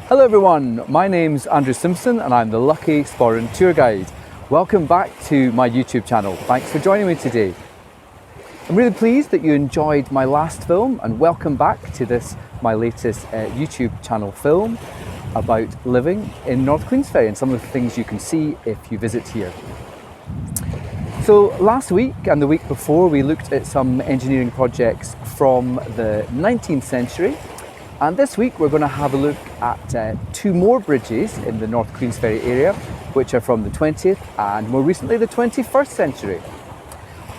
Hello everyone, my name's Andrew Simpson and I'm the Lucky Sporran Tour Guide. Welcome back to my YouTube channel. Thanks for joining me today. I'm really pleased that you enjoyed my last film and welcome back to this, my latest YouTube channel film about living in North Queensferry and some of the things you can see if you visit here. So last week and the week before we looked at some engineering projects from the 19th century, and this week we're going to have a look at two more bridges in the North Queensferry area which are from the 20th and more recently the 21st century.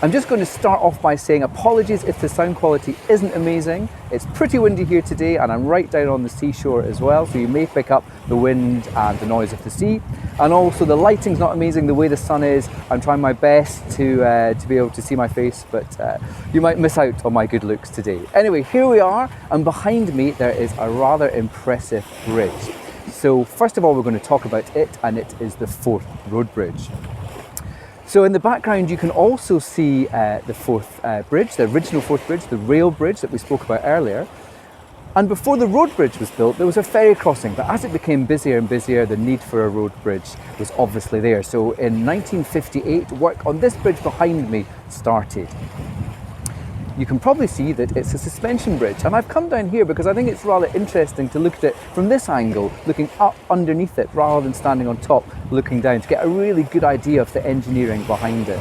I'm just going to start off by saying apologies if the sound quality isn't amazing. It's pretty windy here today and I'm right down on the seashore as well, so you may pick up the wind and the noise of the sea. And also the lighting's not amazing the way the sun is. I'm trying my best to be able to see my face, but you might miss out on my good looks today. Anyway, here we are, and behind me there is a rather impressive bridge. So first of all we're going to talk about it, and it is the Forth Road Bridge. So in the background you can also see the Forth Bridge, the original Forth Bridge, the rail bridge that we spoke about earlier. And before the road bridge was built, there was a ferry crossing, but as it became busier and busier, the need for a road bridge was obviously there. So in 1958, work on this bridge behind me started. You can probably see that it's a suspension bridge, and I've come down here because I think it's rather interesting to look at it from this angle, looking up underneath it rather than standing on top looking down, to get a really good idea of the engineering behind it.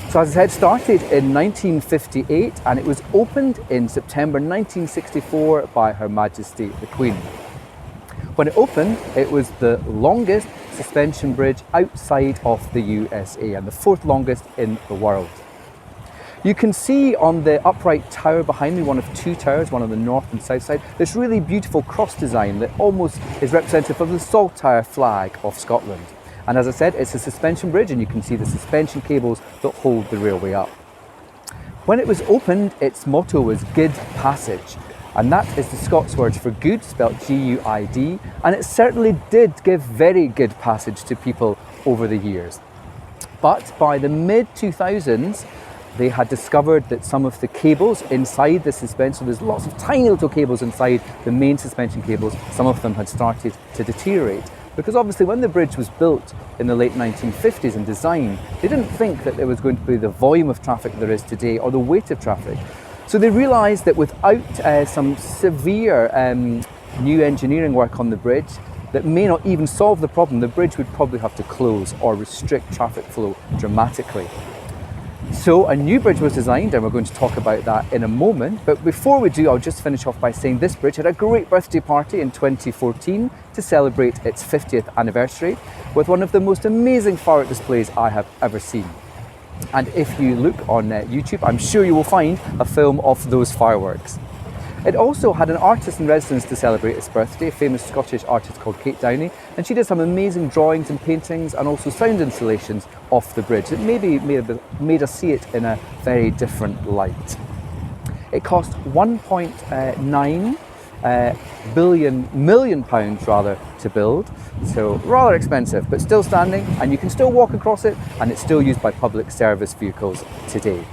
So as I said, started in 1958 and it was opened in September 1964 by Her Majesty the Queen. When it opened, it was the longest suspension bridge outside of the USA and the fourth longest in the world. You can see on the upright tower behind me, one of two towers, one on the north and south side, this really beautiful cross design that almost is representative of the Saltire flag of Scotland. And as I said, it's a suspension bridge and you can see the suspension cables that hold the railway up. When it was opened, its motto was Good Passage, and that is the Scots word for good, spelt G-U-I-D, and it certainly did give very good passage to people over the years. But by the mid-2000s, they had discovered that some of the cables inside the suspension, there's lots of tiny little cables inside the main suspension cables, some of them had started to deteriorate. Because obviously when the bridge was built in the late 1950s and designed, they didn't think that there was going to be the volume of traffic there is today or the weight of traffic. So they realised that without some severe new engineering work on the bridge that may not even solve the problem, the bridge would probably have to close or restrict traffic flow dramatically. So a new bridge was designed, and we're going to talk about that in a moment. But before we do, I'll just finish off by saying this bridge had a great birthday party in 2014 to celebrate its 50th anniversary with one of the most amazing firework displays I have ever seen. And if you look on YouTube, I'm sure you will find a film of those fireworks. It also had an artist in residence to celebrate its birthday, a famous Scottish artist called Kate Downey, and she did some amazing drawings and paintings and also sound installations of the bridge that maybe made us see it in a very different light. It cost £1.9 million to build, so rather expensive, but still standing, and you can still walk across it, and it's still used by public service vehicles today.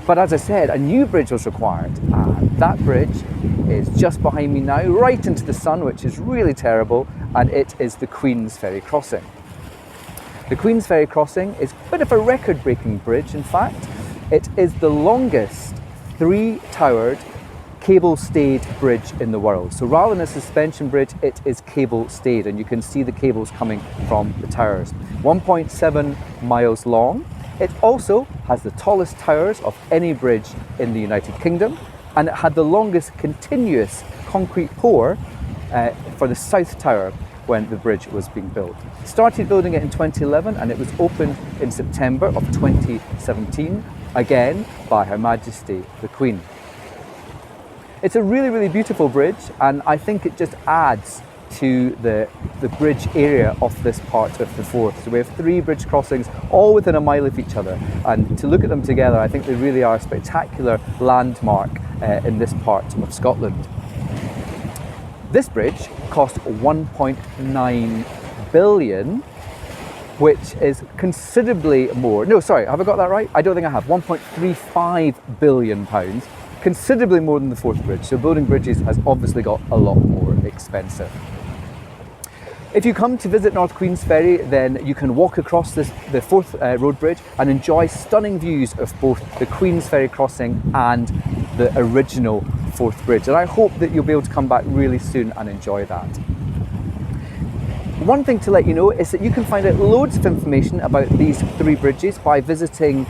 But as I said, a new bridge was required, and that bridge is just behind me now, right into the sun, which is really terrible, and it is the Queensferry crossing. The Queensferry crossing is a bit of a record-breaking bridge, in fact. It is the longest three-towered cable-stayed bridge in the world. So rather than a suspension bridge, it is cable-stayed, and you can see the cables coming from the towers. 1.7 miles long. It also has the tallest towers of any bridge in the United Kingdom, and it had the longest continuous concrete pour for the South Tower when the bridge was being built. Started building it in 2011 and it was opened in September of 2017, again by Her Majesty the Queen. It's a really, really beautiful bridge, and I think it just adds to the bridge area of this part of the Forth. So we have three bridge crossings all within a mile of each other, and to look at them together I think they really are a spectacular landmark in this part of Scotland. This bridge cost 1.9 billion, which is considerably more. No, sorry, have I got that right? I don't think I have. £1.35 billion, considerably more than the Forth Bridge. So building bridges has obviously got a lot more expensive. If you come to visit North Queensferry, then you can walk across the Forth road bridge and enjoy stunning views of both the Queensferry crossing and the original Forth bridge. And I hope that you'll be able to come back really soon and enjoy that. One thing to let you know is that you can find out loads of information about these 3 bridges by visiting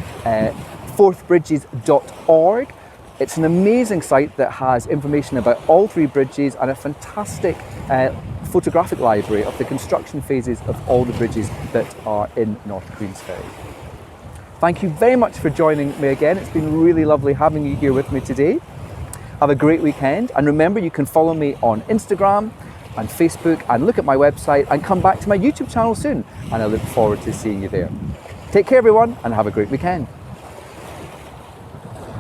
forthbridges.org. It's an amazing site that has information about all 3 bridges and a fantastic photographic library of the construction phases of all the bridges that are in North Queensferry. Thank you very much for joining me again. It's been really lovely having you here with me today. Have a great weekend, and remember you can follow me on Instagram and Facebook and look at my website and come back to my YouTube channel soon, and I look forward to seeing you there. Take care everyone and have a great weekend.